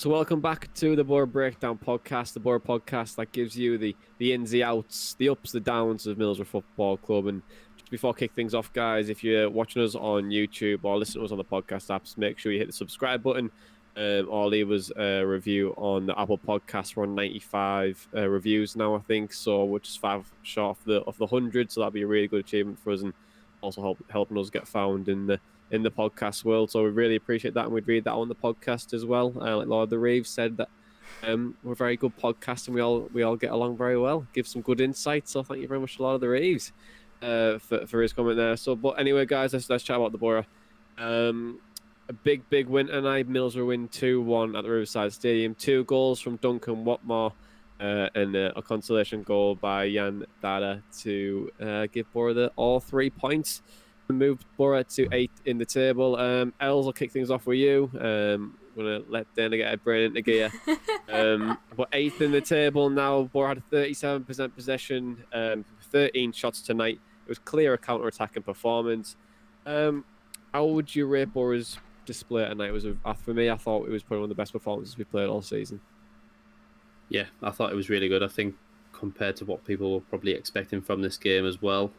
So welcome back to the Boro Breakdown podcast, the Boro podcast that gives you the ins, the outs, the ups, the downs of Middlesbrough Football Club. And just before I kick things off, guys, if you're watching us on YouTube or listening to us on the podcast apps, make sure you hit the subscribe button or leave us a review on the Apple Podcast. We're on 95 reviews now, I think, so we're just 5 short of the 100, so that'd be a really good achievement for us and also helping us get found in the podcast world. So we really appreciate that, and we'd read that on the podcast as well. Like Lord of the Reeves said, that we're a very good podcast and we all get along very well. Give some good insights. So thank you very much to Lord of the Reeves for his comment there. So, but anyway, guys, let's chat about the Boro. A big win tonight. Middlesbrough win 2-1 at the Riverside Stadium. 2 goals from Duncan Watmore and a consolation goal by Jan Dada to give Boro all 3 points. Moved Boro to 8th in the table. Els, will kick things off with you. I'm going to let Dana get her brain into gear. But 8th in the table now. Boro had 37% possession, 13 shots tonight. It was clear a counter-attacking performance. How would you rate Boro's display tonight? For me, I thought it was probably one of the best performances we played all season. Yeah, I thought it was really good. I think compared to what people were probably expecting from this game as well,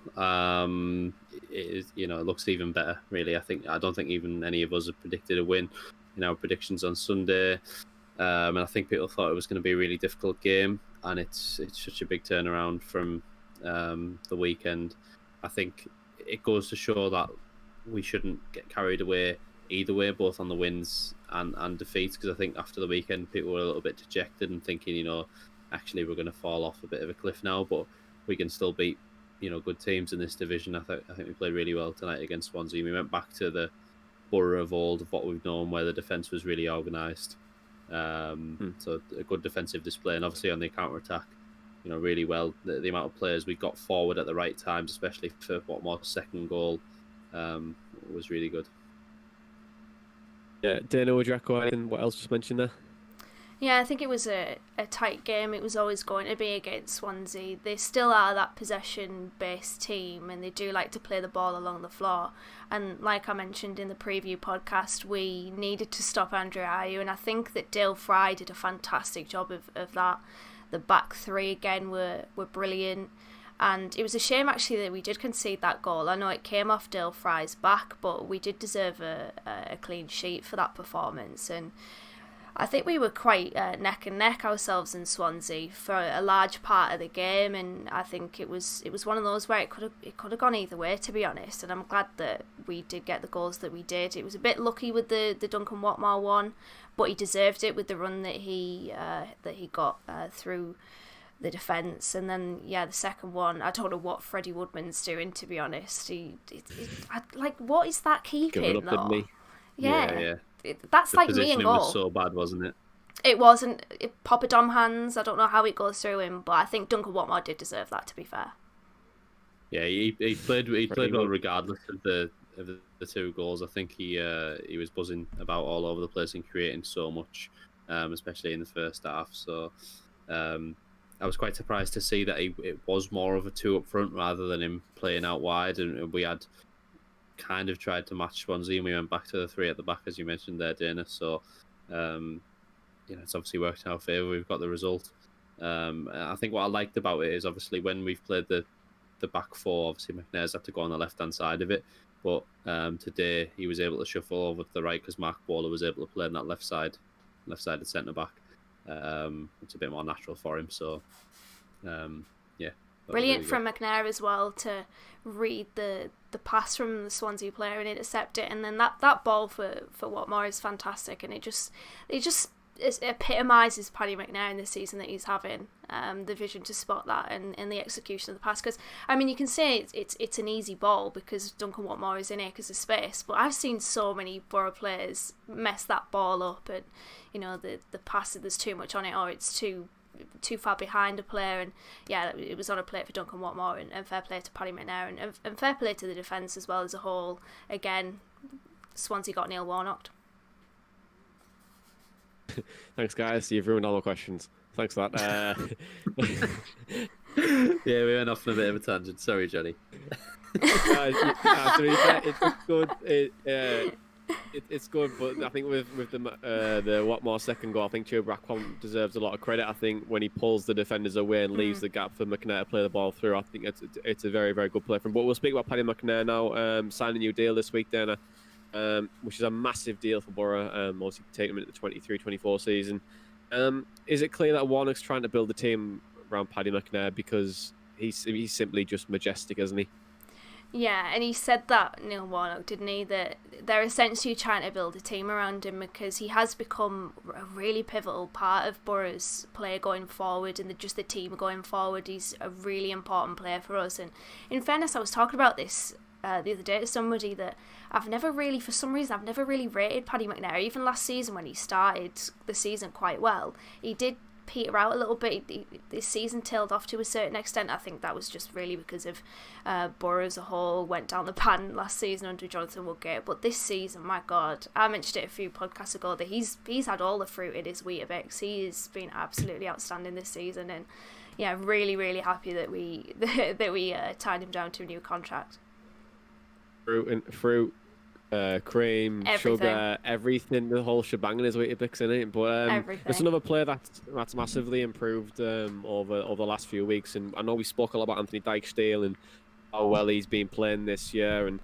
it looks even better, really. I don't think even any of us have predicted a win in our predictions on Sunday, and I think people thought it was going to be a really difficult game, and it's such a big turnaround from the weekend. I think it goes to show that we shouldn't get carried away either way, both on the wins and defeats, because I think after the weekend people were a little bit dejected and thinking, actually we're going to fall off a bit of a cliff now, but we can still beat good teams in this division. I think we played really well tonight against Swansea. We went back to the Boro of old, of what we've known, where the defence was really organised. So a good defensive display, and obviously on the counter-attack, really well. The amount of players we got forward at the right times, especially for Watmore's second goal, was really good. Yeah, Dana, would you echo anything what else just mentioned there? Yeah, I think it was a tight game. It was always going to be against Swansea. They still are that possession-based team, and they do like to play the ball along the floor. And like I mentioned in the preview podcast, we needed to stop Andre Ayew, and I think that Dale Fry did a fantastic job of that. The back three, again, were brilliant. And it was a shame, actually, that we did concede that goal. I know it came off Dale Fry's back, but we did deserve a clean sheet for that performance. And I think we were quite neck and neck ourselves in Swansea for a large part of the game, and I think it was one of those where it could have gone either way, to be honest. And I'm glad that we did get the goals that we did. It was a bit lucky with the Duncan Watmore one, but he deserved it with the run that he got through the defence. And then the second one, I don't know what Freddie Woodman's doing, to be honest. What is that keeping? Give it up, didn't he? Yeah. That's the like me and goal. Was so bad, wasn't it? It wasn't. Poppadom hands. I don't know how it goes through him, but I think Duncan Watmore did deserve that, to be fair. Yeah, he played well regardless of the 2 goals. I think he was buzzing about all over the place and creating so much, especially in the first half. So I was quite surprised to see that it was more of a 2 up front rather than him playing out wide, and we had kind of tried to match Swansea, and we went back to the 3 at the back, as you mentioned there, Dana. So, it's obviously worked in our favour. We've got the result. I think what I liked about it is obviously when we've played the back 4, obviously McNair's had to go on the left-hand side of it, but today he was able to shuffle over to the right because Mark Bowler was able to play on that left-sided centre-back. It's a bit more natural for him, so brilliant really from McNair as well to read the pass from the Swansea player and intercept it, and then that ball for Watmore is fantastic, and it just epitomises Paddy McNair in the season that he's having, the vision to spot that and the execution of the pass. Because you can say it's an easy ball because Duncan Watmore is in acres of space, but I've seen so many Boro players mess that ball up, and the pass, there's too much on it, or it's too far behind a player, and it was on a plate for Duncan Watmore, and fair play to Paddy McNair, and fair play to the defence as well as a whole. Again, Swansea got Neil Warnocked. Thanks, guys. You've ruined all my questions. Thanks for that. Yeah, we went off on a bit of a tangent. Sorry, Jonny. To be fair, it's good. It's good, but I think with the Watmore second goal, I think Chuba deserves a lot of credit. I think when he pulls the defenders away and leaves the gap for McNair to play the ball through, I think it's a very, very good play from him. But we'll speak about Paddy McNair now. Signed a new deal this week, Dana, which is a massive deal for Boro. Obviously taking him into the 23-24 season. Is it clear that Warnock's trying to build a team around Paddy McNair because he's simply just majestic, isn't he? Yeah, and he said that, Neil Warnock, didn't he? That they're essentially trying to build a team around him because he has become a really pivotal part of Boro's play going forward and just the team going forward. He's a really important player for us. And in fairness, I was talking about this the other day to somebody that for some reason, I've never really rated Paddy McNair. Even last season when he started the season quite well, he did peter out a little bit. This season tailed off to a certain extent. I think that was just really because of Boro as a whole went down the pan last season under Jonathan Woodgate. But this season, my God, I mentioned it a few podcasts ago that he's had all the fruit in his Weetabix. He has been absolutely outstanding this season, and yeah, really, really happy that we tied him down to a new contract. Fruit. Cream, everything. Sugar, everything, the whole shebang is Weetabix in it. But there's another player that's massively improved over the last few weeks. And I know we spoke a lot about Anthony Dijksteel and how well he's been playing this year. And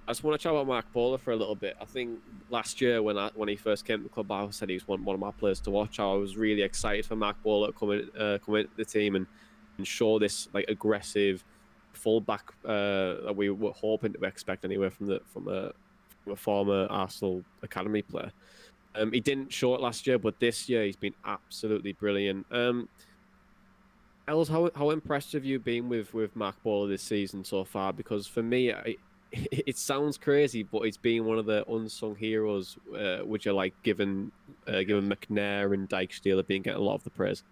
I just want to chat about Mark Bowler for a little bit. I think last year when he first came to the club, I said he was one of my players to watch. I was really excited for Mark Bowler to come into the team and show this like aggressive fullback that we were hoping to expect anyway from a former Arsenal academy player. He didn't show it last year, but this year he's been absolutely brilliant. Els, how impressed have you been with Mark Bowler this season so far? Because for me, it sounds crazy, but he's been one of the unsung heroes, which are like given McNair and Dijksteel have been getting a lot of the praise.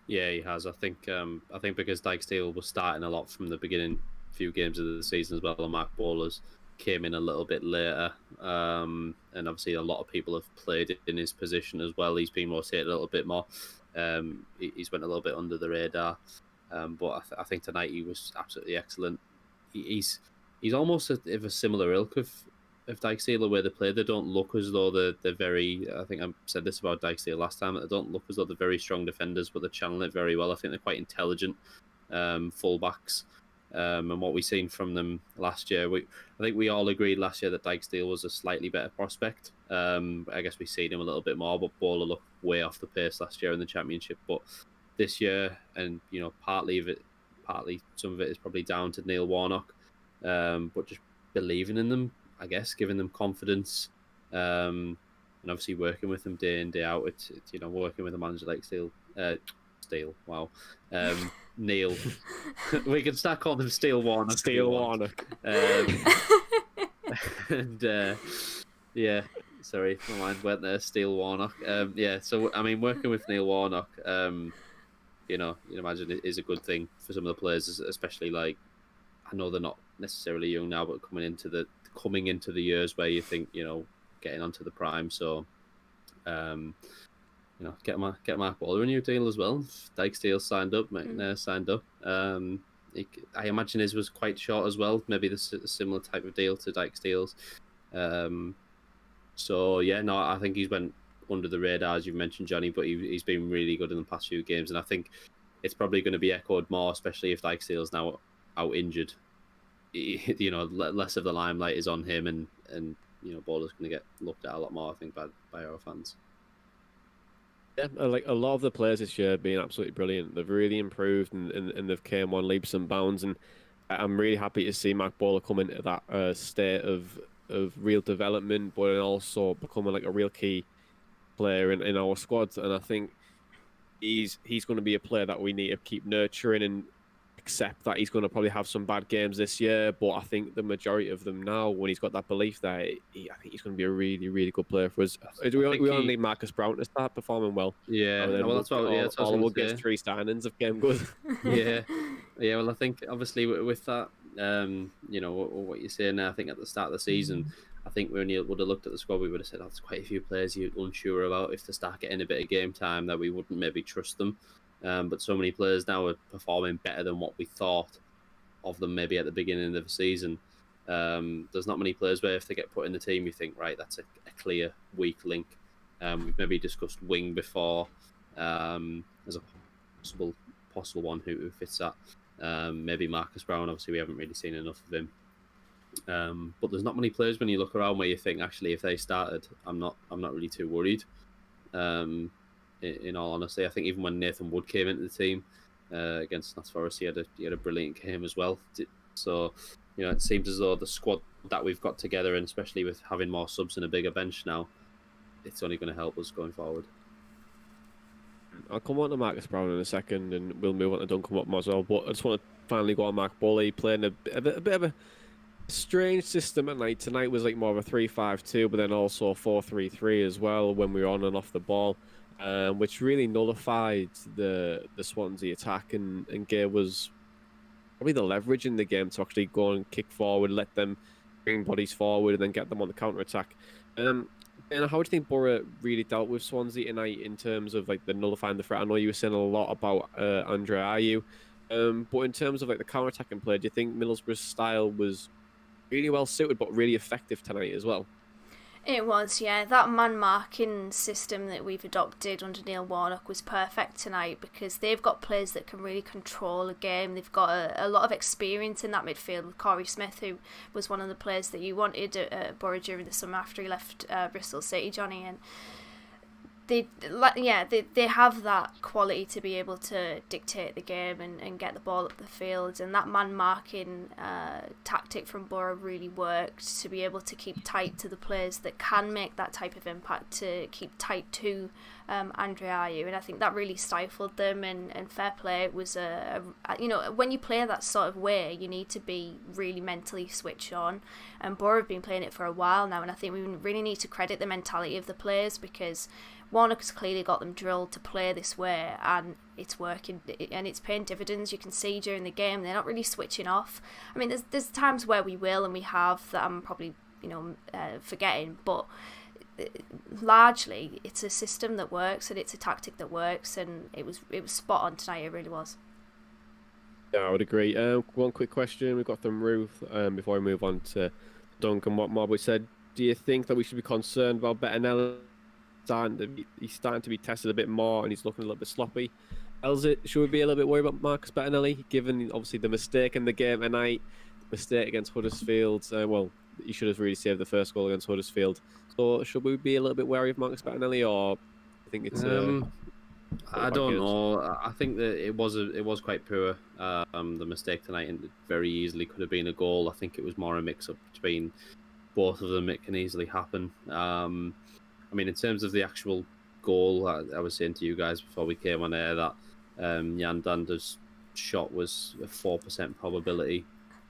Yeah, he has. I think because Dijksteel was starting a lot from the beginning, few games of the season as well, and Mark Bowler's came in a little bit later, and obviously a lot of people have played in his position as well. He's been rotated a little bit more. He's went a little bit under the radar, but I think tonight he was absolutely excellent. He's almost of a similar ilk of Dijksteel, the way they play. They don't look as though they're very. I think I said this about Dijksteel last time. They don't look as though they're very strong defenders, but they channel it very well. I think they're quite intelligent fullbacks. And what we've seen from them last year, I think we all agreed last year that Dijksteel was a slightly better prospect. I guess we've seen him a little bit more, but Bowler looked way off the pace last year in the Championship. But this year, and partly some of it is probably down to Neil Warnock, but just believing in them, I guess, giving them confidence, and obviously working with them day in day out. It's working with a manager like Neil. We can start calling him Steel Warnock. Steel Warnock. And yeah, sorry, my mind went there. Steel Warnock. So I mean, working with Neil Warnock, you imagine it is a good thing for some of the players, especially like I know they're not necessarily young now, but coming into the years where you think getting onto the prime. So get Mark Bowler a new deal as well. Dijksteel signed up, McNair signed up. I imagine his was quite short as well. Maybe the similar type of deal to Dijksteel's. I think he's went under the radar, as you mentioned, Jonny, but he's been really good in the past few games, and I think it's probably going to be echoed more, especially if Dijksteel's now out injured. Less of the limelight is on him, and Bowler's going to get looked at a lot more, I think, by our fans. Yeah, like a lot of the players this year have been absolutely brilliant. They've really improved and they've came on leaps and bounds. And I'm really happy to see Mark Bowler come into that state of real development, but also becoming like a real key player in our squad. And I think he's going to be a player that we need to keep nurturing and accept that he's going to probably have some bad games this year, but I think the majority of them now, when he's got that belief there, I think he's going to be a really, really good player for us. We only need Marcus Brown to start performing well. Yeah, that's what we'll get 3 signings of game good. yeah. Well, I think obviously with that, what you're saying now, I think at the start of the season, I think when you would have looked at the squad, we would have said, there's quite a few players you're unsure about if they start getting a bit of game time that we wouldn't maybe trust them. But so many players now are performing better than what we thought of them maybe at the beginning of the season. There's not many players where if they get put in the team, you think, right, that's a clear weak link. We've maybe discussed wing before as a possible one who fits that. Maybe Marcus Brown. Obviously, we haven't really seen enough of him. But there's not many players when you look around where you think, actually, if they started, I'm not really too worried. In all honesty, I think even when Nathan Wood came into the team against Notts Forest, he had a brilliant game as well. So, it seems as though the squad that we've got together, and especially with having more subs and a bigger bench now, it's only going to help us going forward. I'll come on to Marcus Brown in a second, and we'll move on to Duncan Watmore as well. But I just want to finally go on Mark Bully playing a bit of a strange system at night. Tonight was like more of a 3-5-2, but then also a 4-3-3 as well when we were on and off the ball, which really nullified the Swansea attack and gave us probably the leverage in the game to actually go and kick forward, let them bring bodies forward, and then get them on the counter attack. And how do you think Boro really dealt with Swansea tonight in terms of like the nullifying the threat? I know you were saying a lot about Andre Ayew, but in terms of like the counter attacking play, do you think Middlesbrough's style was really well suited but really effective tonight as well? It was, yeah. That man-marking system that we've adopted under Neil Warnock was perfect tonight because they've got players that can really control a game. They've got a lot of experience in that midfield with Corey Smith, who was one of the players that you wanted at Boro during the summer after he left Bristol City, Jonny, and they have that quality to be able to dictate the game and get the ball up the field, and that man-marking tactic from Boro really worked to be able to keep tight to the players that can make that type of impact, to keep tight to Andre Ayew, and I think that really stifled them, and fair play. It was when you play that sort of way, you need to be really mentally switched on, and Boro have been playing it for a while now, and I think we really need to credit the mentality of the players because Warnock has clearly got them drilled to play this way, and it's working, and it's paying dividends. You can see during the game they're not really switching off. I mean, there's times where we will, and we have, that I'm probably forgetting, but largely it's a system that works and it's a tactic that works, and it was spot on tonight. It really was. Yeah, I would agree. One quick question we've got from Ruth before we move on to Duncan Watmore. We said, do you think that we should be concerned about Bettinelli? He's starting to be tested a bit more and he's looking a little bit sloppy. Should we be a little bit worried about Marcus Bettinelli, given obviously the mistake in the game tonight, the mistake against Huddersfield? He should have really saved the first goal against Huddersfield. So should we be a little bit wary of Marcus Bettinelli, or I think it's I don't know. I think that it was quite poor. The mistake tonight, and it very easily could have been a goal. I think it was more a mix-up between both of them. It can easily happen. I mean, in terms of the actual goal, I was saying to you guys before we came on air that Jan Dander's shot was a 4% probability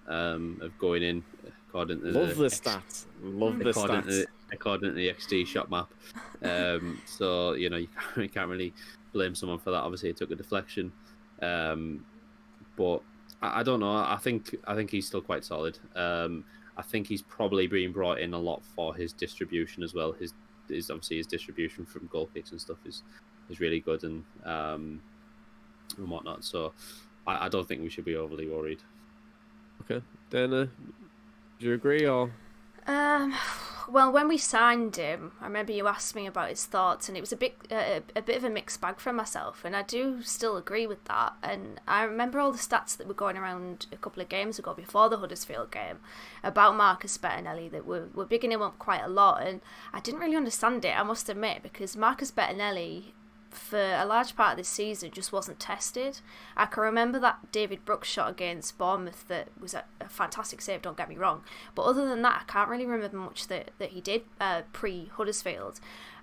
of going in, according to the stats. According to the XG shot map. So you can't really blame someone for that. Obviously, it took a deflection, but I don't know. I think he's still quite solid. I think he's probably being brought in a lot for his distribution as well. His distribution from goal kicks and stuff is really good and whatnot. So I don't think we should be overly worried. Okay, then do you agree or? Well, when we signed him, I remember you asked me about his thoughts, and it was a bit of a mixed bag for myself, and I do still agree with that. And I remember all the stats that were going around a couple of games ago before the Huddersfield game about Marcus Bettinelli that were bigging him up quite a lot, and I didn't really understand it, I must admit, because Marcus Bettinelli, for a large part of this season, just wasn't tested. I can remember that David Brooks shot against Bournemouth that was a fantastic save, don't get me wrong, but other than that I can't really remember much that he did pre-Huddersfield.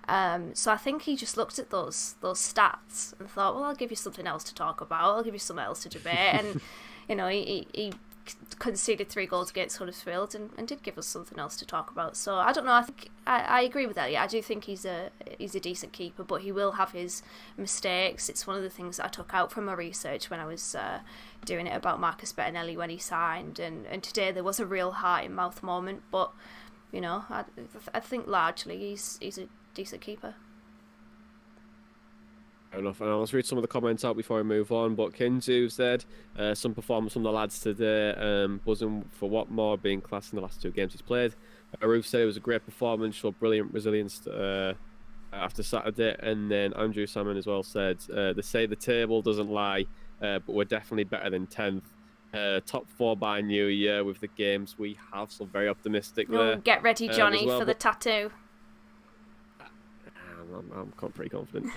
So I think he just looked at those stats and thought, well, I'll give you something else to talk about, I'll give you something else to debate, and he conceded 3 goals against Huddersfield and did give us something else to talk about. So I don't know. I think I agree with Elliott. I do think he's a decent keeper, but he will have his mistakes. It's one of the things that I took out from my research when I was doing it about Marcus Bettinelli when he signed. And today there was a real heart in mouth moment, but I think largely he's a decent keeper. Fair enough. And I'll read some of the comments out before I move on. But Kinzu said some performance from the lads today, buzzing for Watmore being class in the last 2 games he's played. Roof said it was a great performance, showed brilliant resilience after Saturday. And then Andrew Salmon as well said, they say the table doesn't lie, but we're definitely better than 10th. Top 4 by New Year with the games we have, so very optimistic there. Get ready, Jonny, for the tattoo. I'm pretty confident.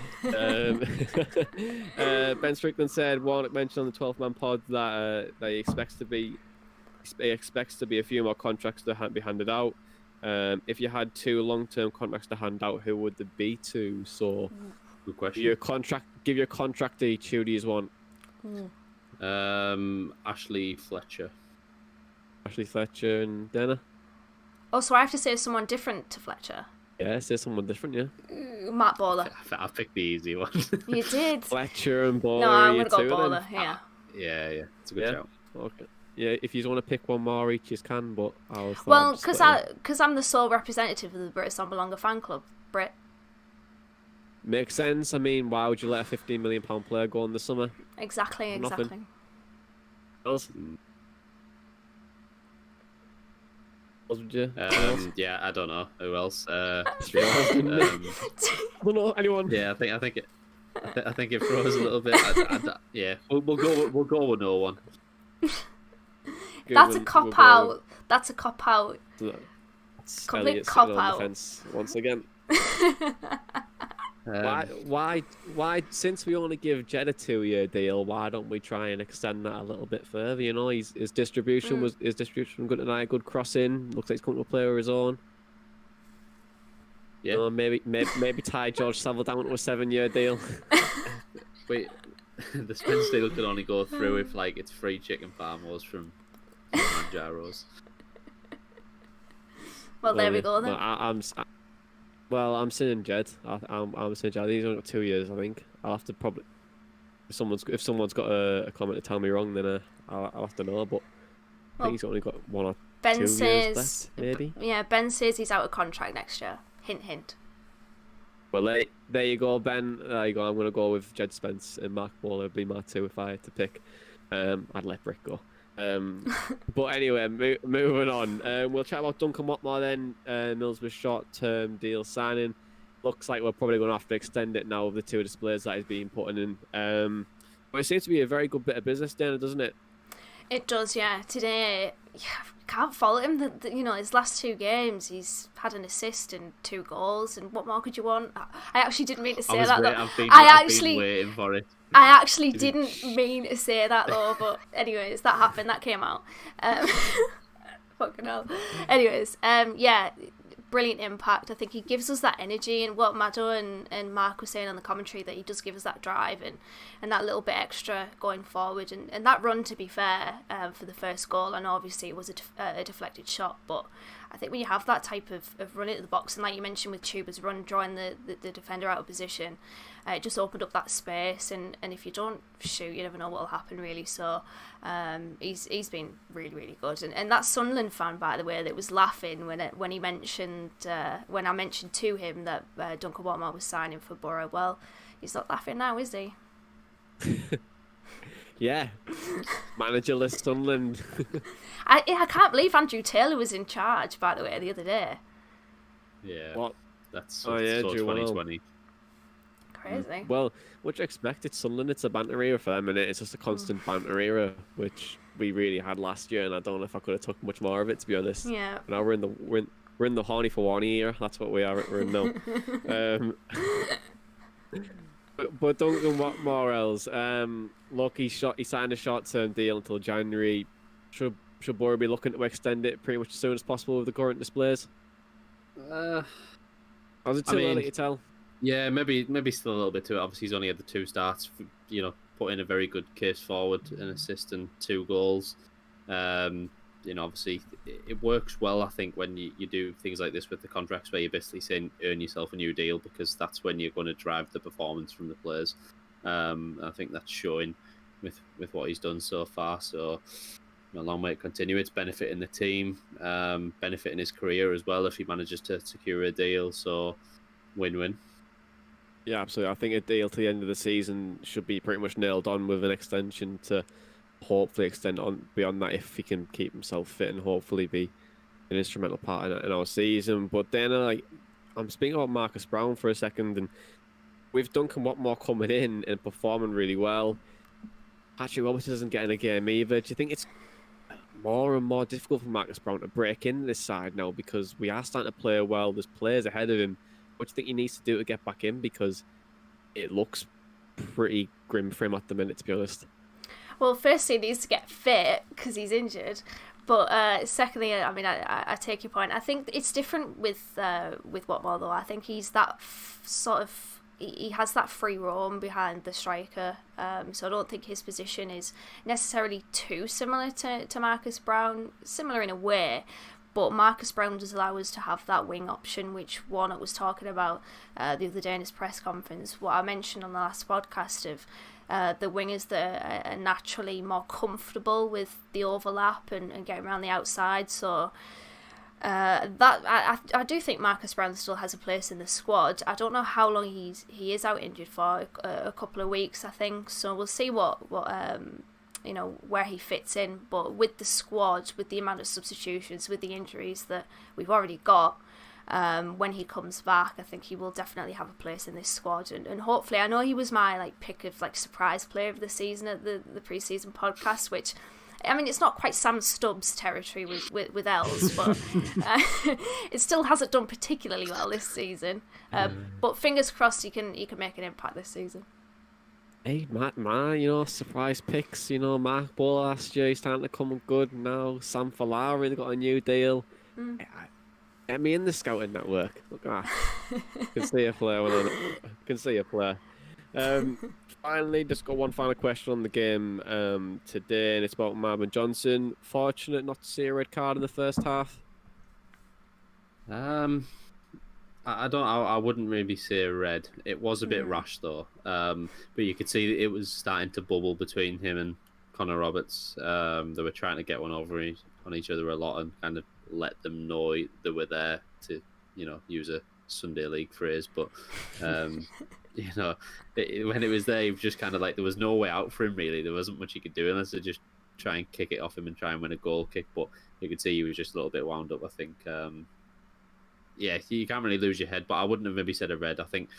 Ben Strickland said Warnock mentioned on the 12th-man pod that he expects to be a few more contracts to be handed out. If you had 2 long-term contracts to hand out, who would there be to? So, good question. Give your contract each. Who do you want? Ashley Fletcher. Ashley Fletcher and Denner. Oh, so I have to say someone different to Fletcher. Yeah, say someone different, yeah. Matt Bowler. I picked the easy one. You did. Fletcher and Bowler. No, I'm going to go Bowler, yeah. Yeah. It's a good shout. Okay. Yeah, if you want to pick one more each, you can, but well, because I'm the sole representative of the British Songbelonger fan club, Brit. Makes sense. I mean, why would you let a £15 million player go in the summer? Exactly. Nothing. Would you? Yeah, I don't know who else. I don't know anyone. Yeah, I think it froze a little bit. Yeah, we'll go with no one. That's a cop out. That's a cop out. Complete cop out. Once again. Why? Since we only give Jed a 2-year deal, why don't we try and extend that a little bit further? You know, his distribution good tonight. Good crossing. Looks like he's coming to play with his own. Yeah. You know, maybe tie George Savile down to a 7-year deal. Wait, the Spence deal could only go through if it's free chicken parmos from Manjaro's. Well, there we go then. I'm saying Jed. I'm saying Jed. He's only got 2 years, I think. I'll have to probably. If someone's got a comment to tell me wrong, then I'll have to know. But I think he's only got 1 or 2 years left, maybe. Yeah, Ben says he's out of contract next year. Hint, hint. Well, there you go, Ben. There you go. I'm going to go with Jed Spence and Mark Waller would be my 2 if I had to pick. I'd let Brick go. But anyway, moving on. We'll chat about Duncan Watmore then. Middlesbrough short-term deal signing. Looks like we're probably going to have to extend it now with the 2 displays that he's been putting in. But it seems to be a very good bit of business, Dana, doesn't it? It does, yeah. Today, can't fault him. His last 2 games, he's had an assist and 2 goals. And what more could you want? I actually didn't mean to say that. I've been waiting for it. I actually didn't mean to say that though, but anyways, that happened. That came out. Fucking hell. Anyways, yeah, brilliant impact. I think he gives us that energy, and what Maddo and Mark were saying on the commentary, that he does give us that drive and that little bit extra going forward. And that run, to be fair, for the first goal, and obviously it was a deflected shot, but I think when you have that type of run into the box, and like you mentioned with Tuba's run, drawing the defender out of position, it just opened up that space, and if you don't shoot, you never know what will happen, really. So he's been really, really good. And that Sunderland fan, by the way, that was laughing when he mentioned when I mentioned to him that Duncan Watmore was signing for Boro. Well, he's not laughing now, is he? Yeah, managerless Sunderland. I can't believe Andrew Taylor was in charge, by the way, the other day. Yeah, what? That's so 2020. Crazy. Well, what you expect? It's Sunderland. It's a banter era for them, and it's just a constant banter era, which we really had last year. And I don't know if I could have took much more of it, to be honest. Yeah. Now we're in the horny for Warney era. That's what we are. We're in now. But Duncan Watmore else. Look, he signed a short-term deal until January. Should Boro be looking to extend it pretty much as soon as possible with the current displays? Was it too early to tell? Yeah, maybe still a little bit too. Obviously, he's only had the 2 starts. Put in a very good case forward, an assist and 2 goals. Obviously, it works well, I think, when you do things like this with the contracts, where you're basically saying earn yourself a new deal, because that's when you're going to drive the performance from the players. I think that's showing with what he's done so far. So a long way to continue. It's benefiting the team, benefiting his career as well if he manages to secure a deal. So win-win. Yeah, absolutely. I think a deal to the end of the season should be pretty much nailed on with an extension to hopefully extend on beyond that if he can keep himself fit and hopefully be an instrumental part in our season. But then, I'm speaking about Marcus Brown for a second, and with Duncan Watmore coming in and performing really well, Patrick Robertson isn't getting a game either. Do you think it's more and more difficult for Marcus Brown to break in this side now because we are starting to play well? There's players ahead of him. What do you think he needs to do to get back in? Because it looks pretty grim for him at the minute, to be honest. Well, firstly, he needs to get fit because he's injured. But secondly, I mean, I take your point. I think it's different with Watmore, though. I think he's that he has that free roam behind the striker. So I don't think his position is necessarily too similar to Marcus Brown. Similar in a way, but Marcus Brown does allow us to have that wing option, which Warnock was talking about the other day in his press conference. What I mentioned on the last podcast of the wingers that are naturally more comfortable with the overlap and getting around the outside. So I do think Marcus Brown still has a place in the squad. I don't know how long he is out injured for, a couple of weeks, I think. So we'll see what where he fits in. But with the squad, with the amount of substitutions, with the injuries that we've already got, when he comes back, I think he will definitely have a place in this squad. And hopefully, I know he was my pick of surprise player of the season at the pre-season podcast, which, I mean, it's not quite Sam Stubbs territory with Els, but it still hasn't done particularly well this season. But fingers crossed he can make an impact this season. Hey, Matt, surprise picks. Mark Ball last year, he's starting to come good now. Sam Falari, they got a new deal. Get me in the scouting network. Look at that. Can see a player. Can see a player. Finally, just got one final question on the game today, and it's about Marvin Johnson. Fortunate not to see a red card in the first half. I wouldn't really say red. It was a bit rash though. But you could see it was starting to bubble between him and Connor Roberts. They were trying to get one over on each other a lot and kind of let them know they were there to, use a Sunday League phrase. But when it was there, it was just kind of like there was no way out for him really. There wasn't much he could do unless to just try and kick it off him and try and win a goal kick. But you could see he was just a little bit wound up, I think. You can't really lose your head, but I wouldn't have maybe said a red. I think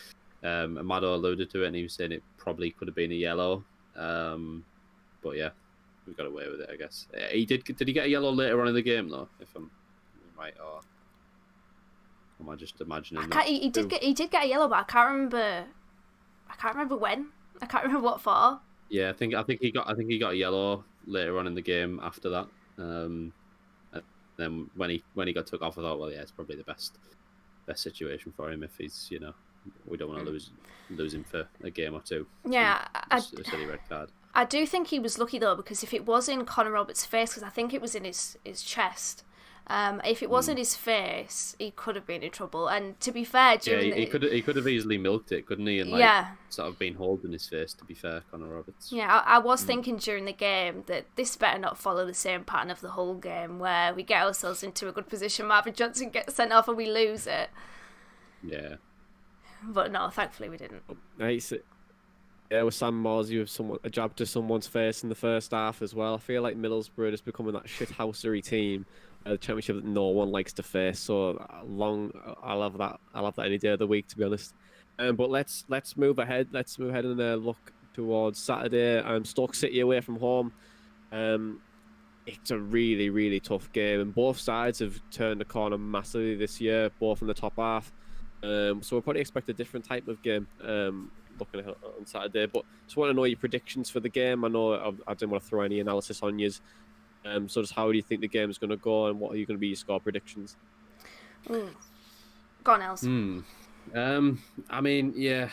Amado alluded to it and he was saying it probably could have been a yellow. But yeah, we got away with it, I guess. Did he get a yellow later on in the game though? If I'm right, or am I just imagining? He did get a yellow, but I can't remember when. I can't remember what for. Yeah, I think he got a yellow later on in the game after that. Then when he got took off, I thought, well, yeah, it's probably the best situation for him if he's, we don't want to lose him for a game or two. Yeah, a silly red card. I do think he was lucky though, because if it was in Connor Roberts' face, because I think it was in his chest. If it wasn't his face, he could have been in trouble. And to be fair, he could have easily milked it, couldn't he? And sort of been holding his face. To be fair, Connor Roberts. Yeah, I was thinking during the game that this better not follow the same pattern of the whole game, where we get ourselves into a good position, Marvin Johnson gets sent off, and we lose it. Yeah. But no, thankfully we didn't. Nice. Yeah, with Sam Morsey with a jab to someone's face in the first half as well. I feel like Middlesbrough is becoming that shithousery team. The championship that no one likes to face. So I love that. I love that any day of the week, to be honest. But let's move ahead. Let's move ahead and look towards Saturday. Stoke City away from home. It's a really, really tough game, and both sides have turned the corner massively this year, both in the top half. So we'll probably expect a different type of game looking ahead on Saturday. But just want to know your predictions for the game. I know I didn't want to throw any analysis on you. So just how do you think the game's going to go, and what are you going to be your score predictions? Go on, Els. I mean, yeah,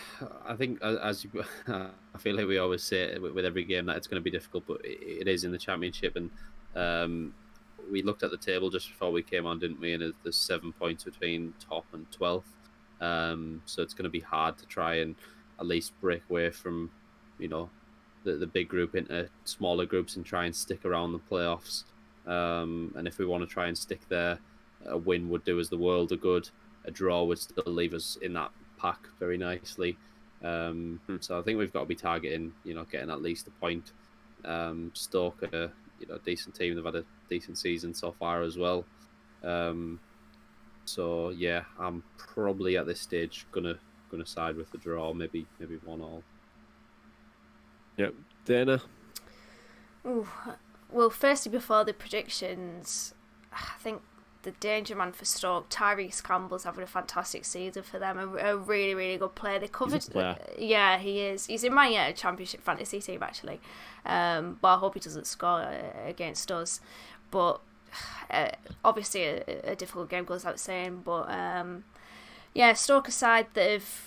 I think I feel like we always say it with every game that it's going to be difficult, but it is in the championship. And we looked at the table just before we came on, didn't we? And there's 7 points between top and 12th. So it's going to be hard to try and at least break away from, the big group into smaller groups and try and stick around the playoffs. And if we want to try and stick there, a win would do us the world of good. A draw would still leave us in that pack very nicely. So I think we've got to be targeting, getting at least a point. Stoke are, decent team. They've had a decent season so far as well. So yeah, I'm probably at this stage gonna side with the draw, maybe 1-1. Yep, Dana. Ooh, well, firstly, before the predictions, I think the danger man for Stoke, Tyrese Campbell's having a fantastic season for them. A really, really good player. They covered. Yeah, he is. He's in my championship fantasy team actually, but I hope he doesn't score against us. But obviously, a difficult game goes without saying. But yeah, Stoke aside, they've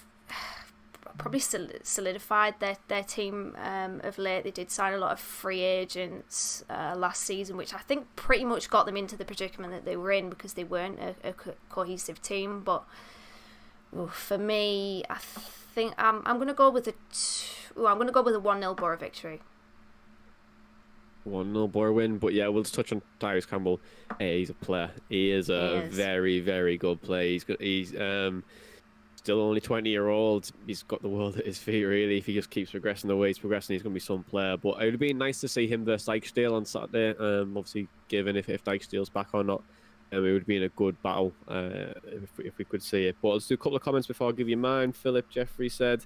probably solidified their team of late. They did sign a lot of free agents last season, which I think pretty much got them into the predicament that they were in because they weren't a cohesive team. But for me, I think I'm going to go with a 1-0 Boro victory. 1-0 Boro win, but yeah, we'll just touch on Tyrese Campbell. Hey, he's a player. He is a very, very good player. He's still only 20-year-old. He's got the world at his feet, really. If he just keeps progressing the way he's progressing, he's going to be some player. But it would be nice to see him versus Dijksteel on Saturday. Obviously, given if Dijksteel's back or not, it would be in a good battle if we could see it. But let's do a couple of comments before I give you mine. Philip Jeffrey said,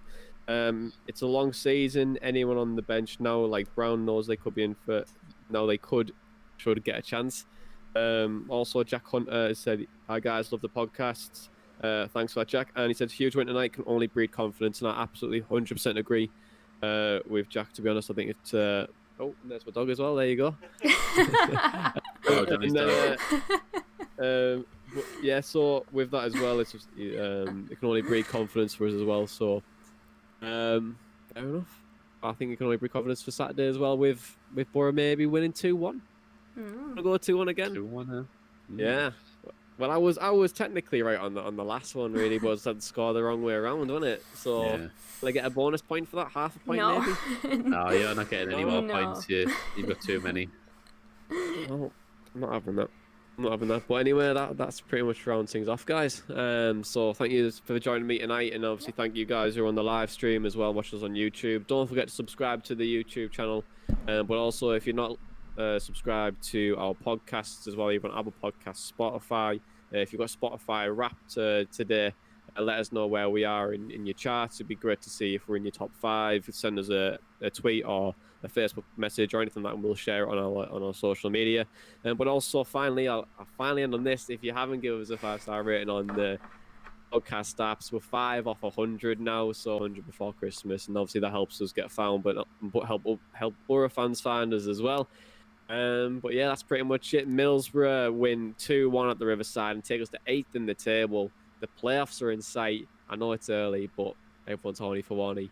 it's a long season. Anyone on the bench now, like Brown, knows they could be in for... Now they should get a chance. Also, Jack Hunter said, hi guys, love the podcasts. Thanks for that, Jack. And he said, huge win tonight can only breed confidence. And I absolutely 100% agree with Jack, to be honest. I think it's... oh, there's my dog as well. There you go. But yeah, so with that as well, it's just, it can only breed confidence for us as well. So, fair enough. I think it can only breed confidence for Saturday as well with Boro maybe winning 2-1. I'll go 2-1 again. 2-1, huh? Yeah. Well, I was technically right on the last one, really, but I just had to score the wrong way around, wasn't it? So, will I get a bonus point for that? Half a point, maybe? No, you're not getting any more points. You've got too many. Well, I'm not having that. But anyway, that's pretty much round things off, guys. So thank you for joining me tonight, and obviously thank you guys who are on the live stream as well, watching us on YouTube. Don't forget to subscribe to the YouTube channel, but also if you're not subscribe to our podcasts as well, even Apple Podcasts, Spotify. If you've got Spotify Wrapped today, let us know where we are in your charts. It'd be great to see if we're in your top 5. Send us a tweet or a Facebook message or anything like that, and we'll share it on our social media. But also, finally, I'll finally end on this. If you haven't given us a 5-star rating on the podcast apps, we're 5 off 100 now, so 100 before Christmas, and obviously that helps us get found, but help Boro fans find us as well. But yeah, that's pretty much it. Middlesbrough win 2-1 at the Riverside and take us to 8th in the table. The playoffs are in sight. I know it's early, but everyone's horny for Warney.